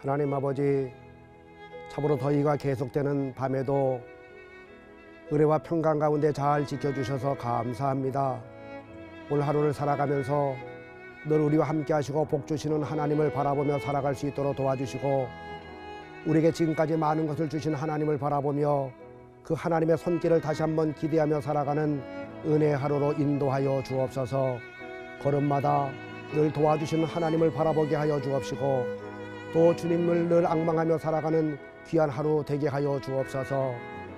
하나님 아버지, 참으로 더위가 계속되는 밤에도 은혜와 평강 가운데 잘 지켜주셔서 감사합니다. 오늘 하루를 살아가면서 늘 우리와 함께 하시고 복 주시는 하나님을 바라보며 살아갈 수 있도록 도와주시고, 우리에게 지금까지 많은 것을 주신 하나님을 바라보며 그 하나님의 손길을 다시 한번 기대하며 살아가는 은혜의 하루로 인도하여 주옵소서. 걸음마다 늘 도와주시는 하나님을 바라보게 하여 주옵시고, 또 주님을 늘 앙망하며 살아가는 귀한 하루 되게 하여 주옵소서.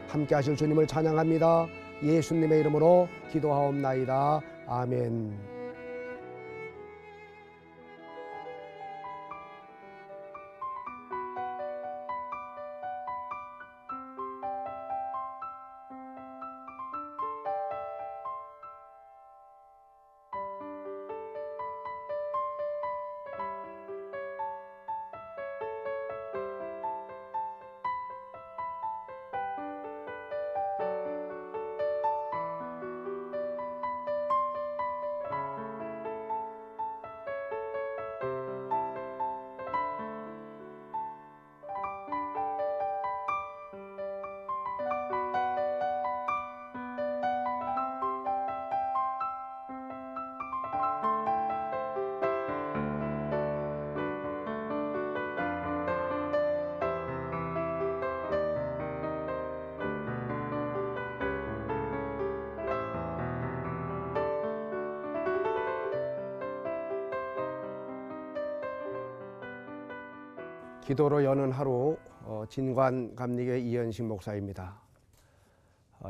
함께 하실 주님을 찬양합니다. 예수님의 이름으로 기도하옵나이다. 아멘. 기도로 여는 하루, 진관감리교회 이현식 목사입니다.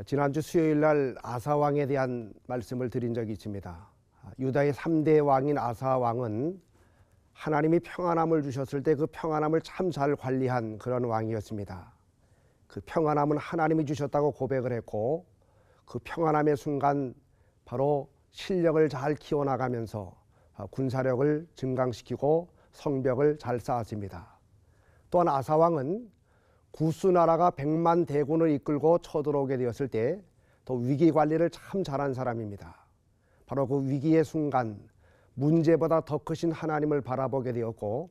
지난주 수요일 날 아사왕에 대한 말씀을 드린 적이 있습니다. 유다의 3대 왕인 아사왕은 하나님이 평안함을 주셨을 때 그 평안함을 참 잘 관리한 그런 왕이었습니다. 그 평안함은 하나님이 주셨다고 고백을 했고, 그 평안함의 순간 바로 실력을 잘 키워나가면서 군사력을 증강시키고 성벽을 잘 쌓았습니다. 또한 아사왕은 구스나라가 100만 대군을 이끌고 쳐들어오게 되었을 때 또 위기 관리를 참 잘한 사람입니다. 바로 그 위기의 순간 문제보다 더 크신 하나님을 바라보게 되었고,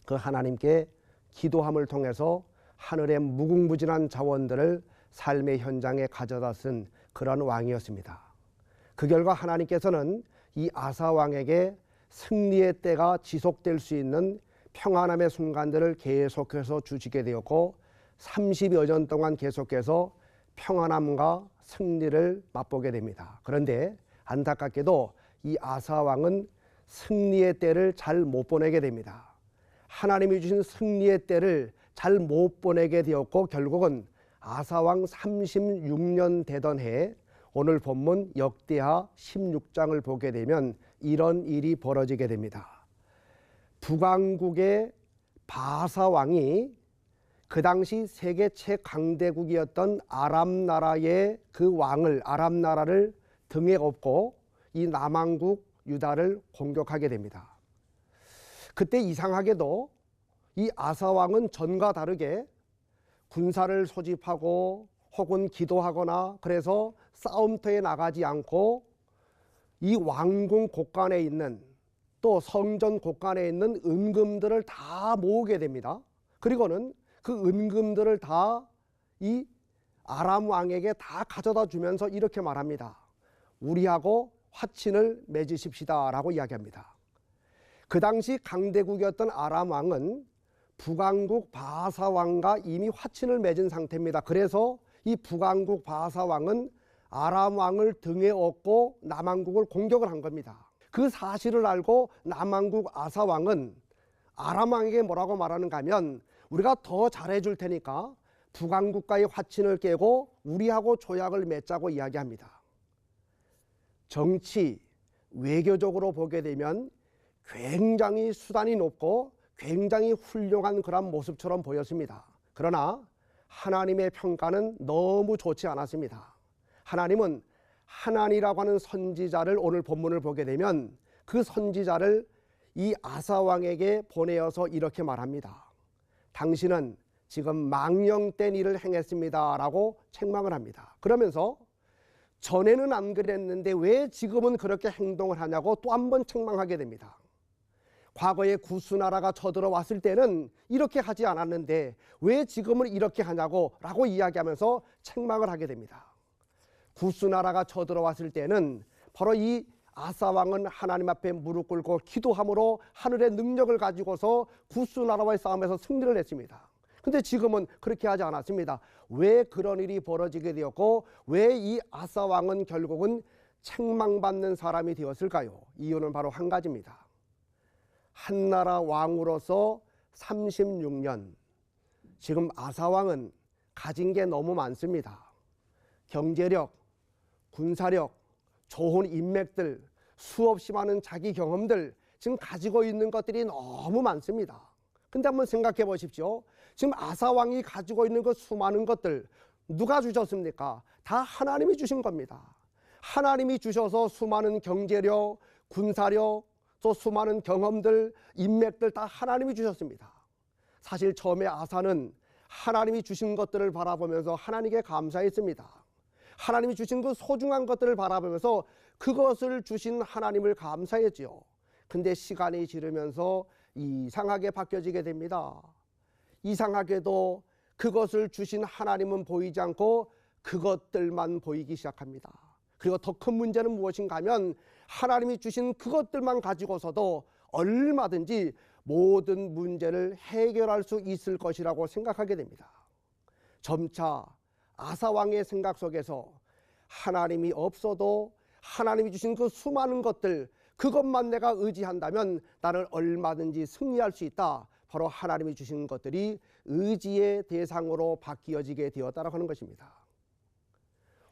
그 하나님께 기도함을 통해서 하늘의 무궁무진한 자원들을 삶의 현장에 가져다 쓴 그런 왕이었습니다. 그 결과 하나님께서는 이 아사왕에게 승리의 때가 지속될 수 있는 평안함의 순간들을 계속해서 주시게 되었고, 30여 년 동안 계속해서 평안함과 승리를 맛보게 됩니다. 그런데 안타깝게도 이 아사왕은 승리의 때를 잘 못 보내게 됩니다. 하나님이 주신 승리의 때를 잘 못 보내게 되었고, 결국은 아사왕 36년 되던 해에 오늘 본문 역대하 16장을 보게 되면 이런 일이 벌어지게 됩니다. 북왕국의 바사왕이 그 당시 세계 최강대국이었던 아람 나라의 그 왕을, 아람 나라를 등에 업고 이 남왕국 유다를 공격하게 됩니다. 그때 이상하게도 이 아사왕은 전과 다르게 군사를 소집하고 혹은 기도하거나 그래서 싸움터에 나가지 않고 이 왕궁 곳간에 있는, 또 성전 곳간에 있는 은금들을 다 모으게 됩니다. 그리고는 그 은금들을 다 이 아람 왕에게 다 가져다 주면서 이렇게 말합니다. 우리하고 화친을 맺으십시다 라고 이야기합니다. 그 당시 강대국이었던 아람 왕은 북왕국 바사 왕과 이미 화친을 맺은 상태입니다. 그래서 이 북왕국 바사 왕은 아람 왕을 등에 업고 남왕국을 공격을 한 겁니다. 그 사실을 알고 남왕국 아사 왕은 아람 왕에게 뭐라고 말하는가 하면, 우리가 더 잘해줄 테니까 북왕국과의 화친을 깨고 우리하고 조약을 맺자고 이야기합니다. 정치, 외교적으로 보게 되면 굉장히 수단이 높고 굉장히 훌륭한 그런 모습처럼 보였습니다. 그러나 하나님의 평가는 너무 좋지 않았습니다. 하나님은 하나니라고 하는 선지자를, 오늘 본문을 보게 되면 그 선지자를 이 아사왕에게 보내어서 이렇게 말합니다. 당신은 지금 망령된 일을 행했습니다 라고 책망을 합니다. 그러면서 전에는 안 그랬는데 왜 지금은 그렇게 행동을 하냐고 또 한 번 책망하게 됩니다. 과거에 구스나라가 쳐들어왔을 때는 이렇게 하지 않았는데 왜 지금은 이렇게 하냐고 라고 이야기하면서 책망을 하게 됩니다. 구스나라가 쳐들어왔을 때는 바로 이 아사 왕은 하나님 앞에 무릎 꿇고 기도함으로 하늘의 능력을 가지고서 구스나라와의 싸움에서 승리를 했습니다. 근데 지금은 그렇게 하지 않았습니다. 왜 그런 일이 벌어지게 되었고 왜 이 아사 왕은 결국은 책망받는 사람이 되었을까요? 이유는 바로 한 가지입니다. 한나라 왕으로서 36년, 지금 아사 왕은 가진 게 너무 많습니다. 경제력, 군사력, 좋은 인맥들, 수없이 많은 자기 경험들, 지금 가지고 있는 것들이 너무 많습니다. 근데 한번 생각해 보십시오. 지금 아사 왕이 가지고 있는 그 수많은 것들 누가 주셨습니까? 다 하나님이 주신 겁니다. 하나님이 주셔서 수많은 경제력, 군사력, 또 수많은 경험들, 인맥들 다 하나님이 주셨습니다. 사실 처음에 아사는 하나님이 주신 것들을 바라보면서 하나님께 감사했습니다. 하나님이 주신 그 소중한 것들을 바라보면서 그것을 주신 하나님을 감사했지요. 근데 시간이 지르면서 이상하게 바뀌어지게 됩니다. 이상하게도 그것을 주신 하나님은 보이지 않고 그것들만 보이기 시작합니다. 그리고 더 큰 문제는 무엇인가 하면 하나님이 주신 그것들만 가지고서도 얼마든지 모든 문제를 해결할 수 있을 것이라고 생각하게 됩니다. 점차 아사 왕의 생각 속에서 하나님이 없어도 하나님이 주신 그 수많은 것들, 그것만 내가 의지한다면 나는 얼마든지 승리할 수 있다. 바로 하나님이 주신 것들이 의지의 대상으로 바뀌어지게 되었다고 하는 것입니다.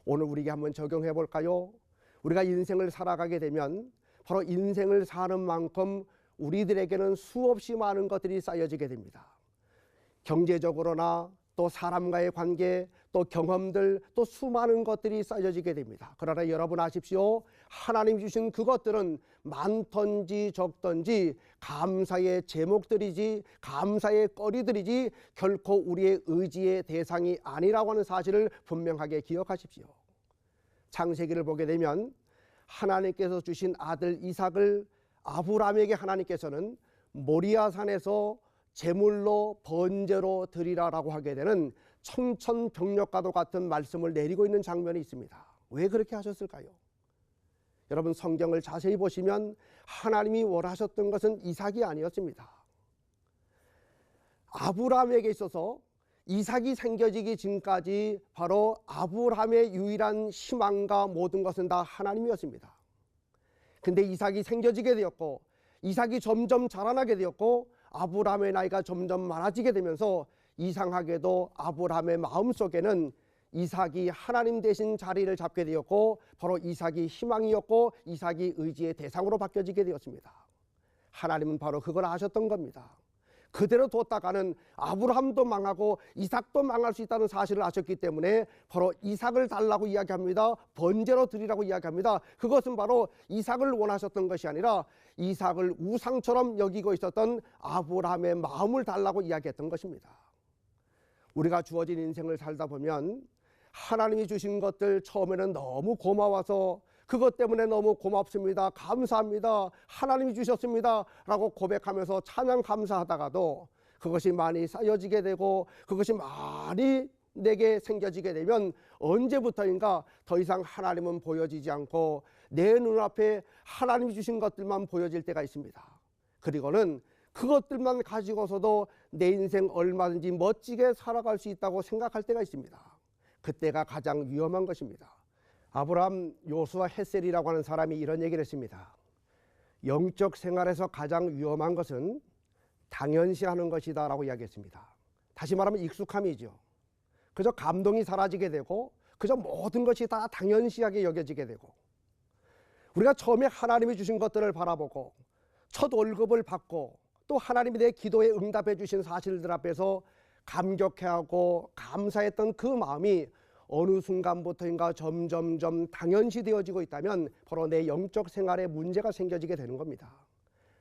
오늘 우리에게 한번 적용해 볼까요? 우리가 인생을 살아가게 되면 바로 인생을 사는 만큼 우리들에게는 수없이 많은 것들이 쌓여지게 됩니다. 경제적으로나 또 사람과의 관계, 또 경험들, 또 수많은 것들이 쌓여지게 됩니다. 그러나 여러분 아십시오. 하나님 주신 그것들은 많던지 적던지 감사의 제목들이지 감사의 거리들이지 결코 우리의 의지의 대상이 아니라고 하는 사실을 분명하게 기억하십시오. 창세기를 보게 되면 하나님께서 주신 아들 이삭을 아브라함에게 하나님께서는 모리아산에서 제물로 번제로 드리라라고 하게 되는 청천벽력과도 같은 말씀을 내리고 있는 장면이 있습니다. 왜 그렇게 하셨을까요? 여러분 성경을 자세히 보시면 하나님이 원하셨던 것은 이삭이 아니었습니다. 아브라함에게 있어서 이삭이 생겨지기 전까지 바로 아브라함의 유일한 희망과 모든 것은 다 하나님이었습니다. 근데 이삭이 생겨지게 되었고 이삭이 점점 자라나게 되었고 아브라함의 나이가 점점 많아지게 되면서 이상하게도 아브라함의 마음속에는 이삭이 하나님 대신 자리를 잡게 되었고 바로 이삭이 희망이었고 이삭이 의지의 대상으로 바뀌어지게 되었습니다. 하나님은 바로 그걸 아셨던 겁니다. 그대로 뒀다가는 아브라함도 망하고 이삭도 망할 수 있다는 사실을 아셨기 때문에 바로 이삭을 달라고 이야기합니다. 번제로 드리라고 이야기합니다. 그것은 바로 이삭을 원하셨던 것이 아니라 이삭을 우상처럼 여기고 있었던 아브라함의 마음을 달라고 이야기했던 것입니다. 우리가 주어진 인생을 살다 보면 하나님이 주신 것들 처음에는 너무 고마워서 그것 때문에 너무 고맙습니다. 감사합니다. 하나님이 주셨습니다. 라고 고백하면서 찬양 감사하다가도 그것이 많이 쌓여지게 되고 그것이 많이 내게 생겨지게 되면 언제부터인가 더 이상 하나님은 보여지지 않고 내 눈앞에 하나님이 주신 것들만 보여질 때가 있습니다. 그리고는 그것들만 가지고서도 내 인생 얼마든지 멋지게 살아갈 수 있다고 생각할 때가 있습니다. 그때가 가장 위험한 것입니다. 아브라함 요수아 헷셀이라고 하는 사람이 이런 얘기를 했습니다. 영적 생활에서 가장 위험한 것은 당연시하는 것이다 라고 이야기했습니다. 다시 말하면 익숙함이죠. 그저 감동이 사라지게 되고 그저 모든 것이 다 당연시하게 여겨지게 되고 우리가 처음에 하나님이 주신 것들을 바라보고 첫 월급을 받고 또 하나님이 내 기도에 응답해 주신 사실들 앞에서 감격해하고 감사했던 그 마음이 어느 순간부터인가 점점점 당연시 되어지고 있다면 바로 내 영적 생활에 문제가 생겨지게 되는 겁니다.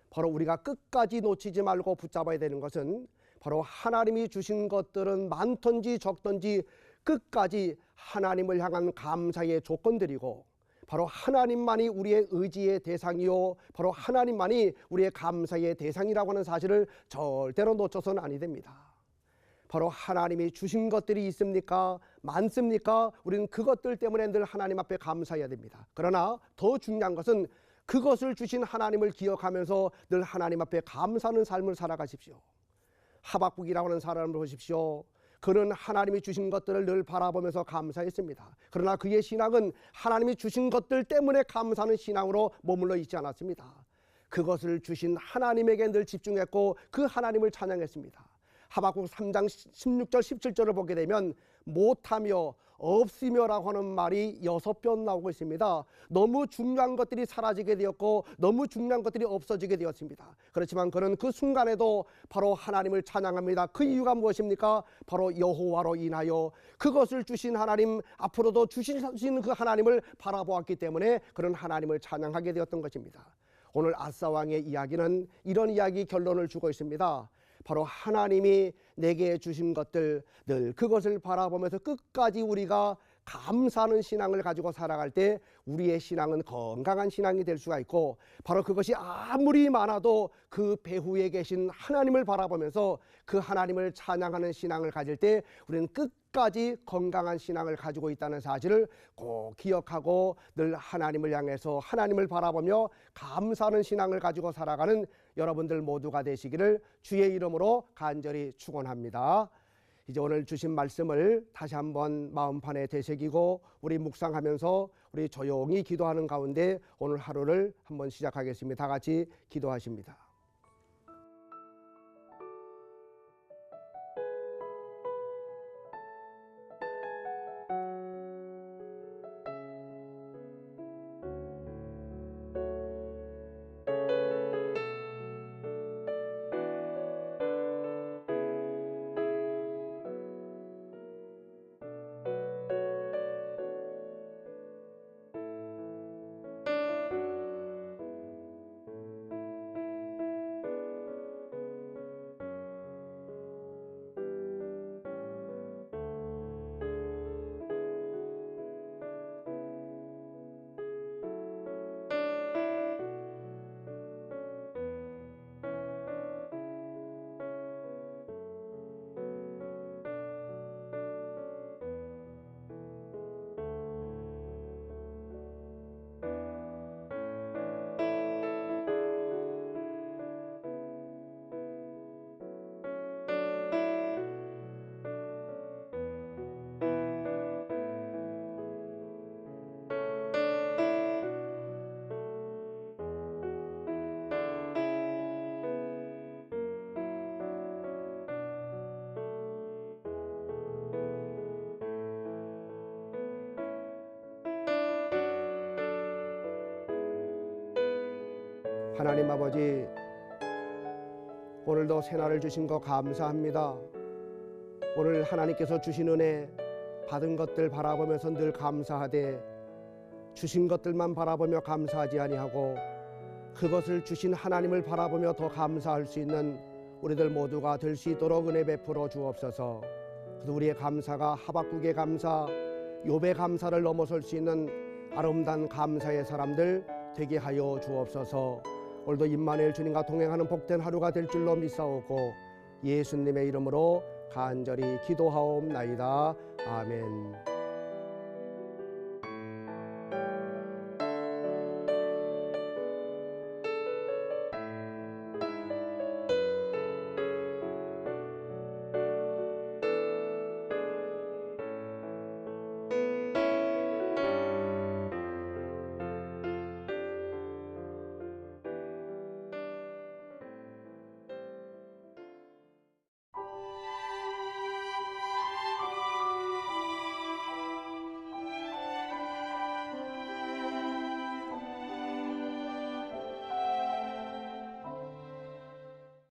바로 우리가 끝까지 놓치지 말고 붙잡아야 되는 것은 바로 하나님이 주신 것들은 많던지 적던지 끝까지 하나님을 향한 감사의 조건들이고 바로 하나님만이 우리의 의지의 대상이요, 바로 하나님만이 우리의 감사의 대상이라고 하는 사실을 절대로 놓쳐서는 아니 됩니다. 바로 하나님이 주신 것들이 있습니까? 많습니까? 우리는 그것들 때문에 늘 하나님 앞에 감사해야 됩니다. 그러나 더 중요한 것은 그것을 주신 하나님을 기억하면서 늘 하나님 앞에 감사하는 삶을 살아가십시오. 하박국이라고 하는 사람을 보십시오. 그는 하나님이 주신 것들을 늘 바라보면서 감사했습니다. 그러나 그의 신앙은 하나님이 주신 것들 때문에 감사하는 신앙으로 머물러 있지 않았습니다. 그것을 주신 하나님에게 늘 집중했고 그 하나님을 찬양했습니다. 하박국 3장 16절 17절을 보게 되면 못하며 없으며라고 하는 말이 6번 나오고 있습니다. 너무 중요한 것들이 사라지게 되었고 너무 중요한 것들이 없어지게 되었습니다. 그렇지만 그는 그 순간에도 바로 하나님을 찬양합니다. 그 이유가 무엇입니까? 바로 여호와로 인하여 그것을 주신 하나님, 앞으로도 주신 그 하나님을 바라보았기 때문에 그는 하나님을 찬양하게 되었던 것입니다. 오늘 아사왕의 이야기는 이런 이야기 결론을 주고 있습니다. 바로 하나님이 내게 주신 것들, 늘 그것을 바라보면서 끝까지 우리가 감사하는 신앙을 가지고 살아갈 때 우리의 신앙은 건강한 신앙이 될 수가 있고, 바로 그것이 아무리 많아도 그 배후에 계신 하나님을 바라보면서 그 하나님을 찬양하는 신앙을 가질 때 우리는 끝까지 건강한 신앙을 가지고 있다는 사실을 꼭 기억하고 늘 하나님을 향해서 하나님을 바라보며 감사하는 신앙을 가지고 살아가는 여러분들 모두가 되시기를 주의 이름으로 간절히 축원합니다. 이제 오늘 주신 말씀을 다시 한번 마음판에 되새기고 우리 묵상하면서 우리 조용히 기도하는 가운데 오늘 하루를 한번 시작하겠습니다. 다 같이 기도하십니다. 하나님 아버지, 오늘도 새날을 주신 거 감사합니다. 오늘 하나님께서 주신 은혜, 받은 것들 바라보면서 늘 감사하되 주신 것들만 바라보며 감사하지 아니하고 그것을 주신 하나님을 바라보며 더 감사할 수 있는 우리들 모두가 될 수 있도록 은혜 베풀어 주옵소서. 그래서 우리의 감사가 하박국의 감사, 욥의 감사를 넘어설 수 있는 아름다운 감사의 사람들 되게 하여 주옵소서. 오늘도 임마누엘 주님과 동행하는 복된 하루가 될 줄로 믿사오고 예수님의 이름으로 간절히 기도하옵나이다. 아멘.